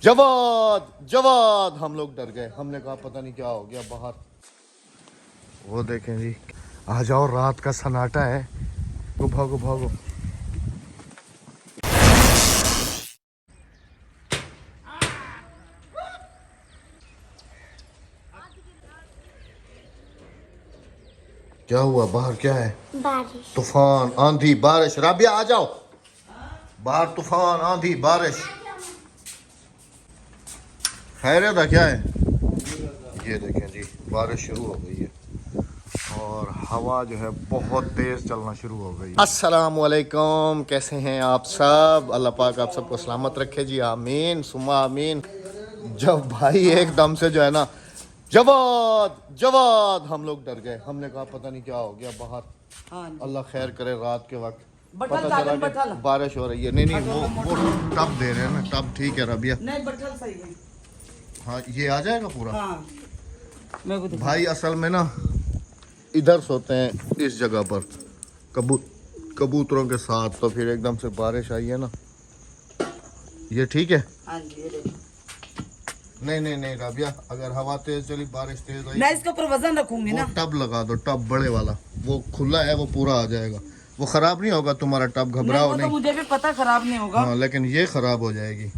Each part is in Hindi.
जवाद जवाद। हम लोग डर गए, हमने कहा पता नहीं क्या हो गया बाहर। वो देखें जी, आ जाओ, रात का सन्नाटा है। भागो भागो भागो। क्या हुआ बाहर, क्या है? बारिश, तूफान, आंधी, बारिश। राबिया आ जाओ बाहर, तूफान, आंधी, बारिश। खैरियत है, क्या है? ये देखें जी, बारिश शुरू हो गई है और हवा जो है बहुत तेज चलना शुरू हो गई। अस्सलाम वालेकुम, कैसे हैं आप सब? अल्लाह पाक आप सबको सलामत रखे जी, आमीन सुम्मा आमीन। जब भाई एकदम से जो है ना, जवाद जवाद, हम लोग डर गए, हमने कहा पता नहीं क्या हो गया बाहर। अल्लाह खैर करे, रात के वक्त पता चला कि बारिश हो रही है। नहीं वो टब दे रहे हैं ना, टब ठीक है रबिया। नहीं बटल सही है। हाँ ये आ जाएगा पूरा। हाँ मेरे को भाई असल में ना इधर सोते हैं इस जगह पर कबूतरों के साथ, तो फिर एकदम से बारिश आई है ना, ये ठीक है। हाँ जी, ये देखो। नहीं राबिया, अगर हवा तेज चली, बारिश तेज आई, मैं इसके ऊपर वजन रखूंगी ना। टब लगा दो, टब बड़े वाला, वो खुला है, वो पूरा आ जाएगा। वो खराब नहीं होगा तुम्हारा टब, घबराओ नहीं। तो मुझे भी पता खराब नहीं होगा। हाँ लेकिन ये खराब हो जाएगी।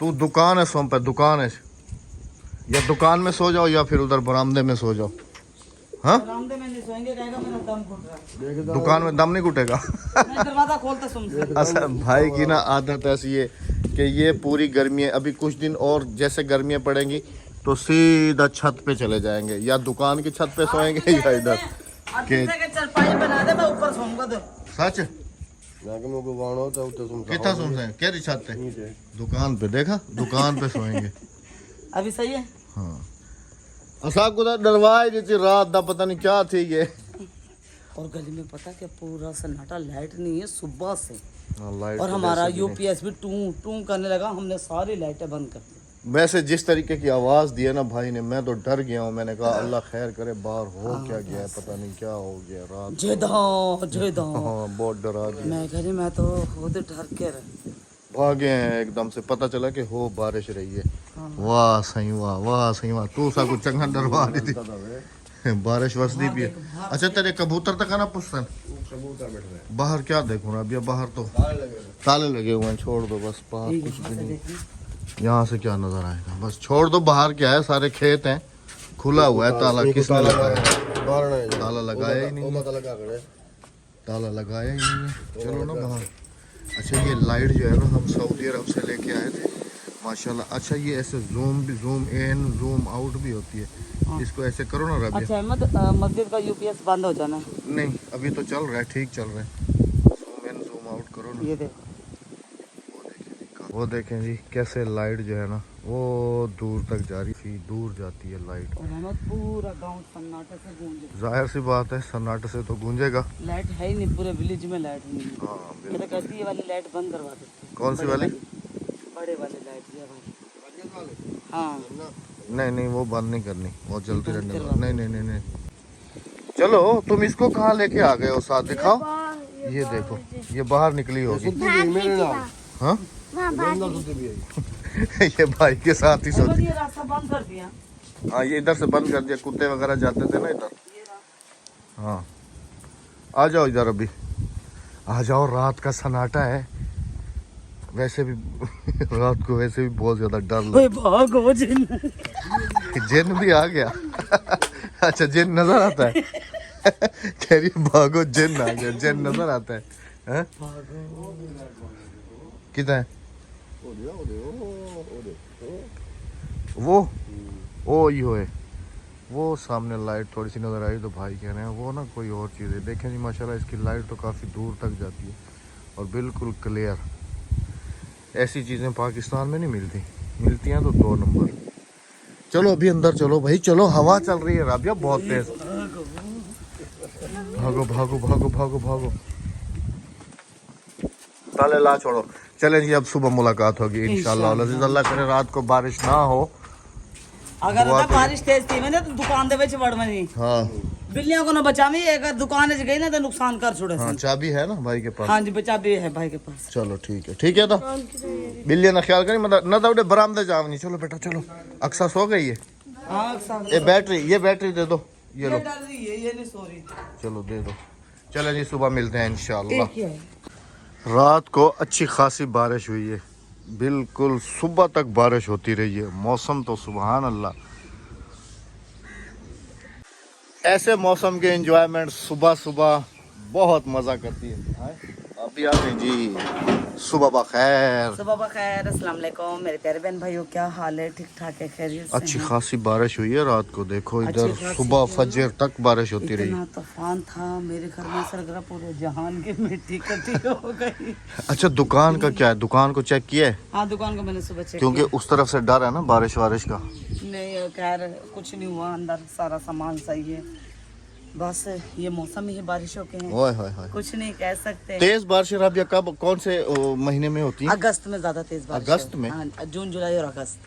तू दुकान है सोम पे, दुकान है, या दुकान में सो जाओ या फिर उधर बरामदे में सो जाओ। हाँ बरामदे में नहीं सोएंगे, कहेगा मेरा दम घुट रहा है। दुकान में दम नहीं घुटेगा। नहीं, दरवाजा खोलते सुन। अच्छा भाई की ना आदत ऐसी है कि ये पूरी गर्मी है, अभी कुछ दिन और जैसे गर्मियाँ पड़ेंगी तो सीधा छत पे चले जाएंगे, या दुकान की छत पे सोएंगे या इधर के चरपाई बना दे, मैं ऊपर सोऊंगा। तो सच कितना सोचते हैं, क्या छत पे? दुकान पे, देखा, दुकान पे सोएंगे। अभी सही है। हाँ असा को डरवाए जी रात दा, पता नहीं क्या थी ये। और गली में पता क्या, पूरा सन्नाटा, लाइट नहीं है सुबह से। लाइट और हमारा यूपीएस भी टू टू करने लगा, हमने सारी लाइटें बंद कर दी। वैसे जिस तरीके की आवाज दी है ना भाई ने, मैं तो डर गया हूँ। मैंने कहा अल्लाह खैर करे, बाहर हो क्या गया है, पता नहीं क्या हो गया रात। जेदा हाँ बहुत डरा दिया। मैं कह रही, मैं तो खुद डर के रही। भागे हैं एकदम से, पता चला कि हो बारिश रही है। वाह सही वाह, तू सा कुछ चंगा डरवा रही थी। बारिश वसदी भी है। अच्छा तेरे कबूतर तक आना पुस्तन बाहर, क्या देखूँ ना अभी, बाहर तो ताले लगे हुए हैं, छोड़ दो बस, बाहर कुछ भी नहीं। यहाँ से क्या नजर आएगा, बस छोड़ दो। बाहर क्या है, सारे खेत हैं, खुला हुआ है, ताला किसने लगाया? ताला लगाया ही नहीं, ताला लगाया ही नहीं है। चलो ना बाहर। अच्छा ये लाइट जो है ना, हम सऊदी अरब से लेके आए थे माशाल्लाह। अच्छा ये ऐसे जूम इन जूम आउट भी होती है, इसको ऐसे करो ना रबिया। अच्छा मस्जिद का यूपीएस बंद हो जाना। नहीं अभी तो चल रहा है, ठीक चल रहा है। जूम इन जूम आउट करो ना। ये देखो, वो देखें जी कैसे लाइट जो है ना वो दूर तक जा रही थी, दूर जाती है लाइट। और पूरा गांव सन्नाटे से गूंजे। जाहिर सी बात है, सन्नाटे से तो गूंजेगा। लाइट है ही नहीं, पूरे विलेज में लाइट नहीं है। हाँ ये तो कहती है वाली लाइट बंद करवा देती। कौन सी वाली? बड़े वाले लाइट ये वाली। हाँ नहीं वो बंद नहीं करनी, वो चलती रहने दो। नहीं चलो तुम इसको कहाँ लेके आ गए हो, साथ दिखाओ। ये देखो ये बाहर निकली होगी। हाँ ये भाई के साथ ही सोती। ये रास्ता बंद कर दिया। हाँ ये इधर से बंद कर दिया, कुत्ते वगैरह जाते थे ना इधर। हाँ आ जाओ इधर, अभी आ जाओ, रात का सन्नाटा है। वैसे भी रात को वैसे भी बहुत ज्यादा डर भागो जिन। जिन भी आ गया। अच्छा जिन नजर आता है। कह रही भागो, जिन आ गया, जिन नजर आता है। कितना है वो यो है, वो सामने लाइट थोड़ी सी नजर आई तो भाई कह रहे हैं वो ना कोई और चीज़ है। देखें जी माशाल्लाह इसकी लाइट तो काफ़ी दूर तक जाती है और बिल्कुल क्लियर। ऐसी चीज़ें पाकिस्तान में नहीं मिलती, मिलती हैं तो 2 नंबर। चलो अभी अंदर चलो भाई, चलो, हवा चल रही है राबिया बहुत तेज। भागो भागो भागो भागो भागो, ताले ला छोड़ो। चलें जी अब सुबह मुलाकात होगी इंशाल्लाह। अल्लाह करे रात को बारिश ना हो। अगर बारिश तेज थी मैंने तो दुकान दे विच वड़मनी। हाँ बिल्लियों को ना बचावी, अगर दुकान च गई ना तो नुकसान कर छोड़े। हाँ चाबी है ना भाई के पास? हाँ जी चाबी है भाई के पास। चलो ठीक है तो बिल्ली ना ख्याल करी मतलब ना तो बरामदे जाओ नहीं। चलो बेटा चलो, अक्सा सो गई है। ये बैटरी दे दो, ये लो। ये नहीं सो रही। चलो दे दो। चलो जी, सुबह मिलते हैं इंशाल्लाह। रात को अच्छी खासी बारिश हुई है, बिल्कुल सुबह तक बारिश होती रही है। मौसम तो सुभान अल्लाह, ऐसे मौसम के एंजॉयमेंट सुबह सुबह बहुत मज़ा करती है। अभी आ गए जी, सुबह बखैर। सुबह बखैर, अस्सलाम वालेकुम मेरे प्यारे बहन भाइयों, क्या हाल है? ठीक ठाक है, खैरियत से अच्छी हैं? खासी बारिश हुई है रात को, देखो इधर अच्छी खासी सुबह क्या? फजर तक बारिश होती रही। इतना तूफान था मेरे घर में, सरगरा पूरे जहान की मिट्टी इकट्ठी हो गई। अच्छा, दुकान का क्या है? दुकान को चेक किया है? हाँ, दुकान को मैंने सुबह चेक क्योंकि उस तरफ से डर है ना बारिश वारिश का। नहीं, खैर कुछ नहीं हुआ, अंदर सारा सामान सही है। बस ये मौसम ही है बारिशों के हैं, ओए होए होए। कुछ नहीं कह सकते। तेज बारिश अब या कब, कौन से महीने में होती है? अगस्त में ज्यादा तेज बारिश अगस्त है। में? हाँ, जून जुलाई और अगस्त।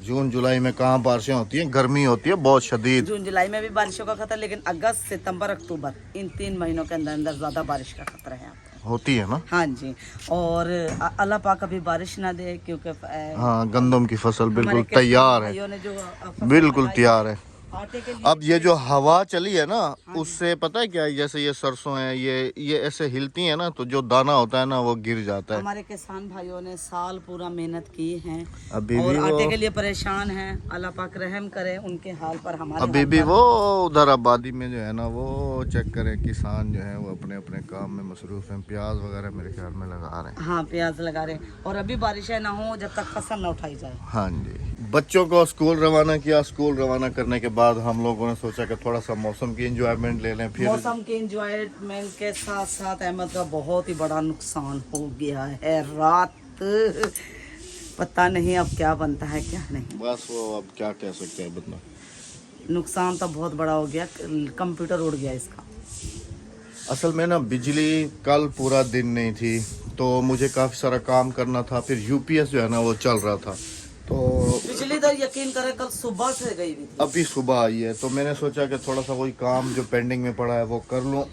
जून जुलाई में कहाँ बारिशें होती हैं, गर्मी होती है बहुत शदीद। जून जुलाई में भी बारिशों का खतरा, लेकिन अगस्त सितंबर अक्टूबर इन 3 महीनों के अंदर अंदर ज्यादा बारिश का खतरा है यहाँ पे। होती है ना? हाँ जी, और अल्लाह पाक अभी बारिश ना दे, क्योंकि हाँ, गंदम की फसल बिल्कुल हमारे किसान तैयार है, भाइयों ने जो फसल बिल्कुल लगाई तैयार है। आटे के लिए, अब ये जो हवा चली है ना, उससे पता है क्या है, जैसे ये सरसों है, ये ऐसे हिलती है ना, तो जो दाना होता है ना वो गिर जाता है। हमारे किसान भाइयों ने साल पूरा मेहनत की है अभी और भी आटे वो के लिए परेशान हैं। अल्लाह पाक रहम करे उनके हाल पर, हमारे अभी हाल भी पर। वो उधर आबादी में जो है ना, वो चेक करें, किसान जो है वो अपने अपने काम में मसरूफ हैं। प्याज वगैरह मेरे ख्याल में लगा रहे हैं। हाँ, प्याज लगा रहे हैं, और अभी बारिशें ना हो जब तक फसल ना उठाई जाए। हाँ जी, बच्चों को स्कूल रवाना किया। स्कूल रवाना करने के बाद हम लोगों ने सोचा कि थोड़ा सा मौसम की एंजॉयमेंट ले लें। फिर मौसम के एंजॉयमेंट के साथ साथ अहमद का बहुत ही बड़ा नुकसान हो गया है रात। पता नहीं अब क्या बनता है क्या नहीं। बस वो अब क्या कह सकते हैं बंदा। नुकसान तो बहुत बड़ा हो गया, कंप्यूटर उड़ गया इसका। असल में ना बिजली कल पूरा दिन नहीं थी, तो मुझे काफ़ी सारा काम करना था। फिर यूपीएस जो है ना वो चल रहा था, तो बिजली तो यकीन करें कल सुबह से गई हुई थी। अभी सुबह आई है, तो मैंने सोचा कि थोड़ा सा कोई काम जो पेंडिंग में पड़ा है वो कर लूँ।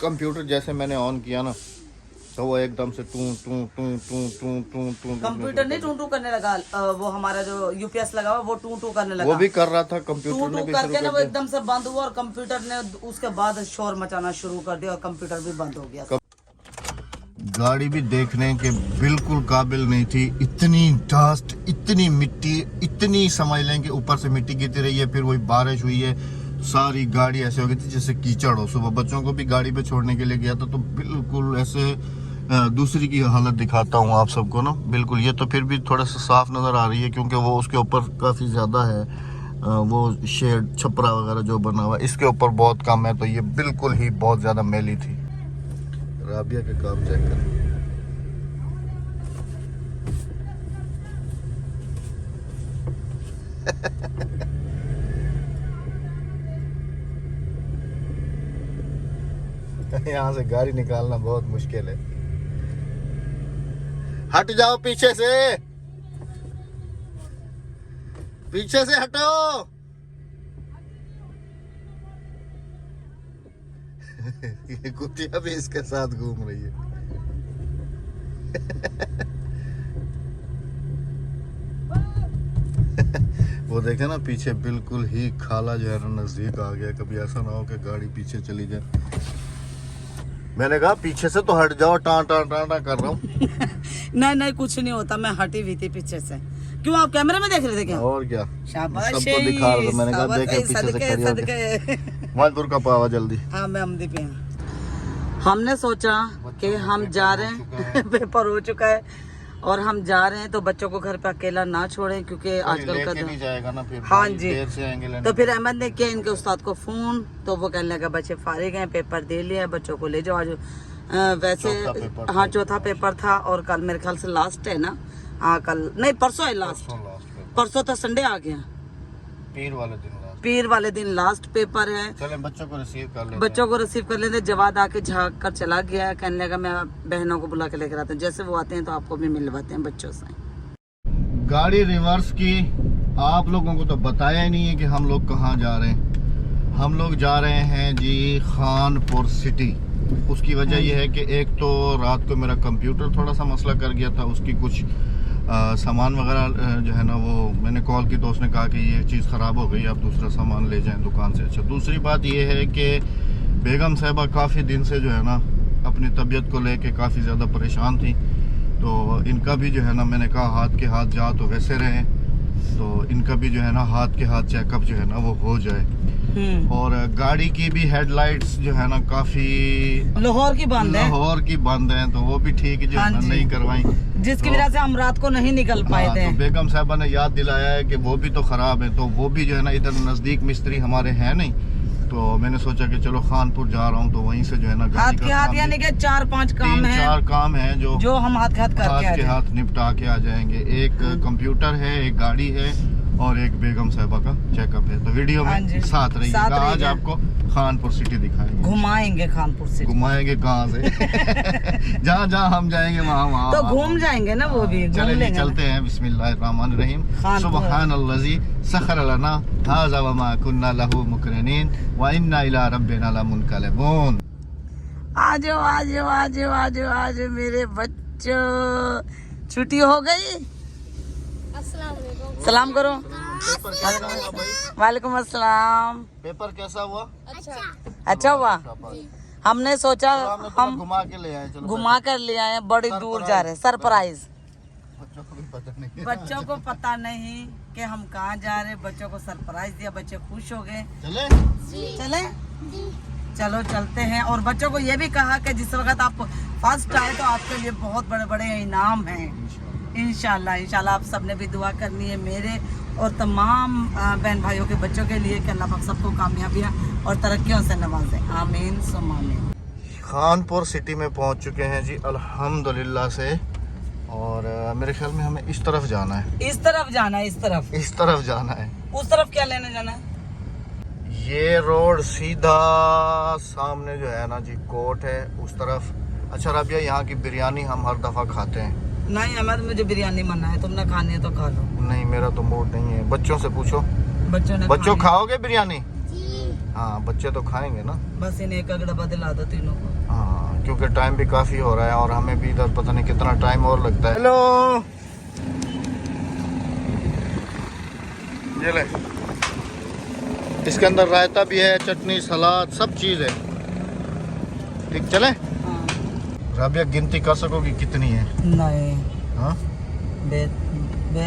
कंप्यूटर जैसे मैंने ऑन किया ना, तो वो एकदम से टू टू टू टू टू टू टू कंप्यूटर नहीं टू टू करने लगा, वो हमारा जो यूपीएस लगा हुआ वो टू टू करने लगा। वो भी कर रहा था, टू कंप्यूटर ने टू भी करके शुरू ना वो कर दिया। एकदम से बंद हुआ, और कंप्यूटर ने उसके बाद शोर मचाना शुरू कर दिया और कंप्यूटर भी बंद हो गया। गाड़ी भी देखने के बिल्कुल काबिल नहीं थी, इतनी डस्ट, इतनी मिट्टी, इतनी समझ लें कि ऊपर से मिट्टी गिरती रही है। फिर वही बारिश हुई है, सारी गाड़ी ऐसे हो गई थी जैसे कीचड़ हो। सुबह बच्चों को भी गाड़ी पे छोड़ने के लिए गया था, तो बिल्कुल ऐसे दूसरी की हालत दिखाता हूँ आप सबको ना, बिल्कुल। ये तो फिर भी थोड़ा सा साफ नज़र आ रही है, क्योंकि वो उसके ऊपर काफ़ी ज़्यादा है वो शेड छपरा वगैरह जो बना हुआ है, इसके ऊपर बहुत कम है। तो ये बिल्कुल ही बहुत ज़्यादा मैली थी। राबिया के काम चेक करें। यहाँ से गाड़ी निकालना बहुत मुश्किल है। हट जाओ पीछे से, पीछे से हटो। ये कुतिया भी इसके साथ घूम रही है। वो देखे ना पीछे, बिल्कुल ही खाला जो है ना नजदीक आ गया। कभी ऐसा ना हो कि गाड़ी पीछे चली जाए। मैंने कहा पीछे से तो हट जाओ, टां टां टां टां कर रहा हूँ। नहीं नहीं, कुछ नहीं होता, मैं हटी हुई थी पीछे से। क्यों, आप कैमरे में देख रहे थे क्या? और क्या, शाबाश, सबको दिखा रहा था। मैंने कहा देखे पीछे से सदके खड़ी होके। सदके। मजदूर का पावा जल्दी। हाँ, मैं अमदी पे हूँ। हमने सोचा कि हम जा रहे हैं, पेपर हो चुका है और हम जा रहे हैं, तो बच्चों को घर पे अकेला ना छोड़ें, क्योंकि आजकल का नहीं जाएगा ना फिर। हाँ जी, देर से आएंगे लेने। तो फिर अहमद ने किया इनके उस्ताद को फोन, तो वो कहने लगा बच्चे फारिग हैं, पेपर दे लिया, बच्चों को ले जाओ आज। वैसे हाँ, चौथा पेपर था, और कल मेरे ख्याल से लास्ट है ना। हाँ, कल नहीं, परसों है लास्ट। परसों तो संडे आ गया, पीर वाले दिन लास्ट पेपर है। चलें बच्चों को रिसीव कर लेते। बच्चों को रिसीव कर लेते। जवाद आके झाँक कर चला गया, कहने लगा मैं बहनों को बुला के लेकर आता हूँ, जैसे वो आते हैं तो आपको भी मिलवाते हैं बच्चों से। गाड़ी रिवर्स की, आप लोगों को तो बताया ही नहीं है कि हम लोग कहाँ जा रहे हैं। हम लोग जा रहे हैं जी खानपुर सिटी। उसकी वजह यह है कि एक तो रात को मेरा कंप्यूटर थोड़ा सा मसला कर गया था, उसकी कुछ सामान वगैरह जो है ना वो मैंने कॉल की तो उसने कहा कि ये चीज़ ख़राब हो गई, आप दूसरा सामान ले जाएं दुकान से। अच्छा, दूसरी बात ये है कि बेगम साहिबा काफ़ी दिन से जो है ना अपनी तबीयत को लेके काफ़ी ज़्यादा परेशान थी, तो इनका भी जो है ना मैंने कहा हाथ के हाथ जा तो वैसे रहें, तो इनका भी जो है ना हाथ के हाथ चेकअप जो है ना वो हो जाए। और गाड़ी की भी हेडलाइट्स जो है ना काफ़ी लाहौर की बंद है, लाहौर की बंद है, तो वो भी ठीक जो है ना नहीं करवाई, जिसकी तो वजह से हम रात को नहीं निकल पाए थे। तो बेगम साहबा ने याद दिलाया है कि वो भी तो ख़राब है, तो वो भी जो है ना इधर नज़दीक मिस्त्री हमारे हैं नहीं, तो मैंने सोचा कि चलो खानपुर जा रहा हूँ तो वहीं से जो है ना हाथ के हाथ यानी कि 4-5 काम है, 3-4 काम है जो हम हाथ के हाथ करके हाथ के हाथ निपटा के आ जाएंगे। एक कंप्यूटर है, एक गाड़ी है और एक बेगम साहिबा का चेकअप है। तो वीडियो में साथ रहिएगा। आज आपको खानपुर सिटी दिखाएंगे, घुमाएंगे खानपुर सिटी। घुमाएंगे कहाँ से जहाँ जहाँ हम जाएंगे वहाँ तो घूम जाएंगे ना, वो भी घूम लेंगे। चलते हैं। बिस्मिल्लाहिर्रहमानिर्रहीम। सुब्हानल्लज़ी सखर लना हाज़ा व मा कुन्ना लहू मुक़रिनीन व इन्ना इला रब्बिना लमुनक़लिबून। आजो आजो आजो आजो आजो मेरे बच्चों, छुट्टी हो गई। सलाम करो। वालेकुम अस्सलाम। पेपर कैसा हुआ? अच्छा हुआ। हमने सोचा हम घुमा के ले आए, चलो घुमा कर ले आए, बड़ी दूर जा रहे हैं, सरप्राइज। बच्चों को भी पता नहीं, बच्चों को पता नहीं कि हम कहाँ जा रहे हैं, बच्चों को सरप्राइज दिया, बच्चे खुश हो गए। चले चलो चलते हैं। और बच्चों को ये भी कहा कि जिस वक्त आप फर्स्ट आए तो आपके लिए बहुत बड़े बड़े इनाम हैं। इंशाल्लाह इंशाल्लाह आप सबने भी दुआ करनी है मेरे और तमाम बहन भाइयों के बच्चों के लिए कि अल्लाह पाक सबको कामयाबियाँ और तरक्कियों से नवाजे, आमीन सुम आमीन। खानपुर सिटी में पहुंच चुके हैं जी अल्हम्दुलिल्लाह से। और मेरे ख्याल में हमें इस तरफ जाना है, इस तरफ जाना है, इस तरफ जाना है। उस तरफ क्या लेने जाना है? ये रोड सीधा सामने जो है ना जी कोर्ट है, उस तरफ। अच्छा राबिया, यहाँ की बिरयानी हम हर दफ़ा खाते हैं। नहीं अहमद, मुझे बिरयानी मना है, तुमने खानी है तो खा लो। नहीं, मेरा तो मूड नहीं है। बच्चों से पूछो, बच्चों खाओगे बिरयानी? हाँ, बच्चे तो खाएंगे ना। बस इन्हें एक डब्बा दिला दो तीनों को। हाँ, क्योंकि टाइम भी काफ़ी हो रहा है और हमें भी इधर पता नहीं कितना टाइम और लगता है। हेलो, ये ले, इसके अंदर रायता भी है, चटनी, सलाद, सब चीज़ है। ठीक, चले? राबिया, गिनती कर सकोगी कितनी है? नहीं। हाँ,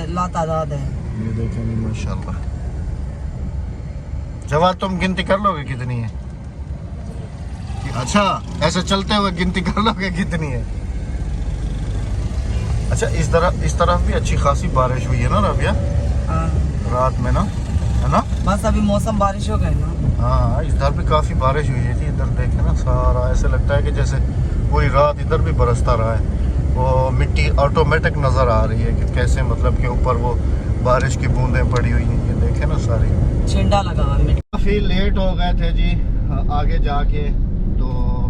लातादाद है। ये देखेंगे माशाल्लाह। जवाब तुम गिनती कर लोगे कितनी है? अच्छा, ऐसे चलते हुए गिनती कर लोगे कितनी है? अच्छा, इस तरफ भी अच्छी खासी बारिश हुई है ना राबिया? हाँ। रात में ना, है ना? बस अभी मौसम बारिश हो गए ना। हाँ, इधर भी काफ़ी बारिश हुई है जी। इधर देखे ना सारा, ऐसे लगता है कि जैसे पूरी रात इधर भी बरसता रहा है। वो मिट्टी ऑटोमेटिक नज़र आ रही है कि कैसे, मतलब कि ऊपर वो बारिश की बूंदें पड़ी हुई हैं। ये देखे ना सारी, छिंडा लगा हुआ है। काफ़ी लेट हो गए थे जी आगे जाके, तो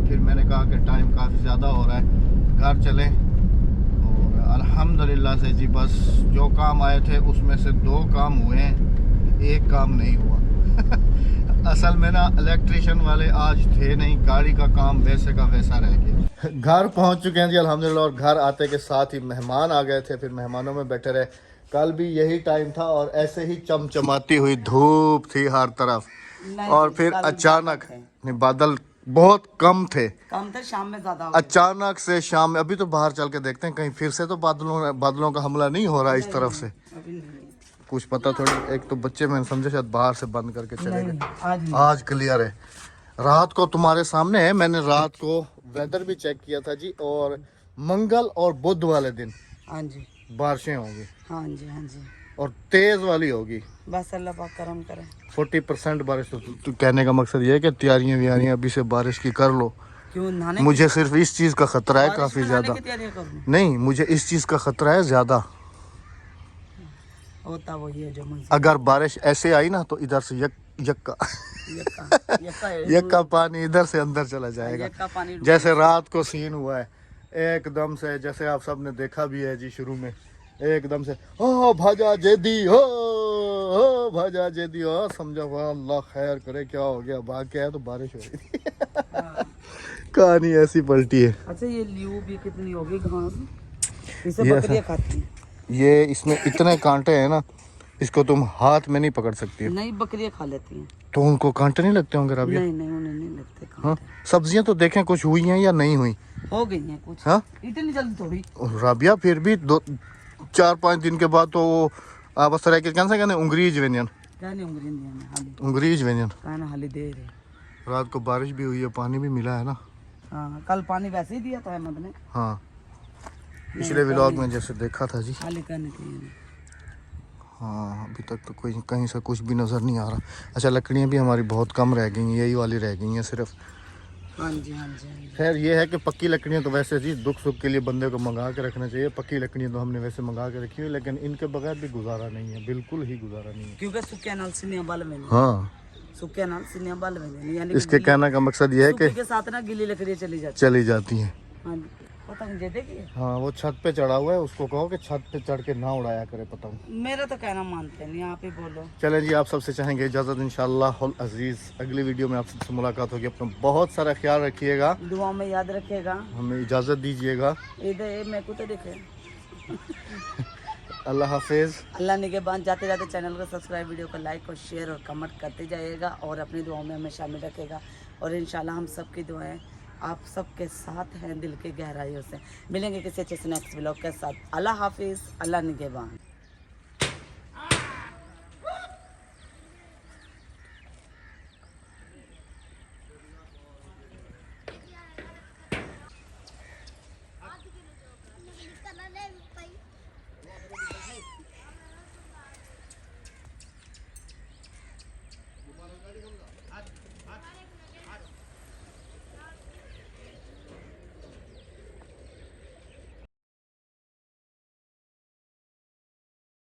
फिर मैंने कहा कि टाइम काफ़ी ज़्यादा हो रहा है, घर चलें। और अल्हम्दुलिल्लाह से जी बस जो काम आए थे उसमें से 2 काम हुए हैं, एक काम नहीं हुआ। असल में ना इलेक्ट्रिशियन वाले आज थे नहीं, गाड़ी का काम वैसे का वैसा रह गया। घर पहुंच चुके हैं जी अल्हम्दुलिल्लाह। और घर आते के साथ ही मेहमान आ गए थे, फिर मेहमानों में बैठे रहे। कल भी यही टाइम था और ऐसे ही चमचमाती हुई धूप थी हर तरफ। और फिर अचानक बादल बहुत कम थे, शाम में ज्यादा। अचानक से शाम में, अभी तो बाहर चल के देखते हैं कहीं फिर से तो बादलों का हमला नहीं हो रहा इस तरफ से। कुछ पता थोड़ी। एक तो बच्चे मैंने समझे शायद बाहर से बंद करके चले गए। आज क्लियर है। रात को तुम्हारे सामने है, मैंने रात को वेदर भी चेक किया था जी, और मंगल और बुध वाले दिन हाँ जी बारिशें होंगी। हाँ जी हाँ जी, और तेज वाली होगी। बस अल्लाह पाक करम करे। 40% बारिश। तो कहने का मकसद ये है कि तैयारियां अभी से बारिश की कर लो। क्यों नहाने? मुझे सिर्फ इस चीज का खतरा है काफी ज्यादा। नहीं, मुझे इस चीज का खतरा है ज्यादा। होता वही है जो अगर बारिश ऐसे आई ना तो इधर से यक्का पानी इधर से अंदर चला जाएगा। जैसे रात को सीन हुआ है एकदम से, जैसे आप सबने देखा भी है जी शुरू में, एकदम से हो भाजा जेदी हो भाजा जेदी हो, समझा वाह अल्लाह खैर करे क्या हो गया, भाग के आया तो बारिश हो रही थी। कहानी ऐसी पलटी है। अच्छा, ये लीव भी कितनी होगी घास? इसे बकरियां खाती हैं। ये इसमें इतने कांटे हैं ना, इसको तुम हाथ में नहीं पकड़ सकती हो। नहीं, बकरियां खा लेती हैं। तो उनको कांटे नहीं लगते होंगे राबिया? नहीं नहीं, उन्हें नहीं लगते कांटे। हाँ, सब्जियां तो देखें कुछ हुई हैं या नहीं हुई? हो गई हैं कुछ। हाँ इतनी जल्दी थोड़ी। राबिया फिर भी 4-5 दिन के बाद तो वो आपस रह के कैसे कहने उंगरीज वेनियन, कहने उंगली नहीं है हाली, उंगरीज वेनियन। कहना हाली दे रहे। रात को बारिश भी हुई है, पानी भी मिला है ना। हाँ, कल पानी वैसे ही दिया था अहमद ने। हाँ, पिछले व्लॉग में जैसे देखा था जी। हाली कहने के लिए। हाँ, अभी तक तो कोई कहीं से कुछ भी नज़र नहीं आ रहा। अच्छा, लकड़ियाँ भी हमारी बहुत कम रह गई हैं, यही वाली रह गई हैं सिर्फ। हाँ जी हाँ जी हाँ जी। खैर ये है कि पक्की लकड़ियाँ तो वैसे जी दुख सुख के लिए बंदे को मंगा के रखना चाहिए। पक्की लकड़ियाँ तो हमने वैसे मंगा के रखी हुई, लेकिन इनके बगैर भी गुजारा नहीं है, बिल्कुल ही गुजारा नहीं है। क्योंकि सूखे अनाज सीनिया बाल में नहीं। हाँ, सूखे अनाज सीनिया बाल में नहीं, यानी इसके कहने का मकसद ये है कि के साथ ना गीली लकड़ियाँ चली जाती। चली जाती हैं। हाँ जी, पतंग दे देगी। हाँ, वो छत पे चढ़ा हुआ है, उसको कहो कि छत पे चढ़ के ना उड़ाया करे पतंग। मेरा तो कहना मानते नहीं, आप ही बोलो। चलें जी, आप सबसे चाहेंगे इजाज़त इंशाअल्लाह अजीज़। अगली वीडियो में आप सबसे मुलाकात होगी। अपना बहुत सारा ख्याल रखिएगा, दुआ में याद रखेगा। हमें इजाज़त दीजिएगा। इधर मेरे को तो देखे। अल्लाह हाफिज़। अल्लाह निगहबान। जाते जाते चैनल को सब्सक्राइब, वीडियो को लाइक और शेयर और कमेंट करते जाइएगा और अपनी दुआओं में हमें शामिल रखेगा। और इंशाल्लाह हम सबकी दुआएं आप सबके साथ हैं दिल के गहराइयों से। मिलेंगे किसी अच्छे से नेक्स्ट व्लॉग के साथ। अल्लाह हाफिज़, अल्लाह निगहबान।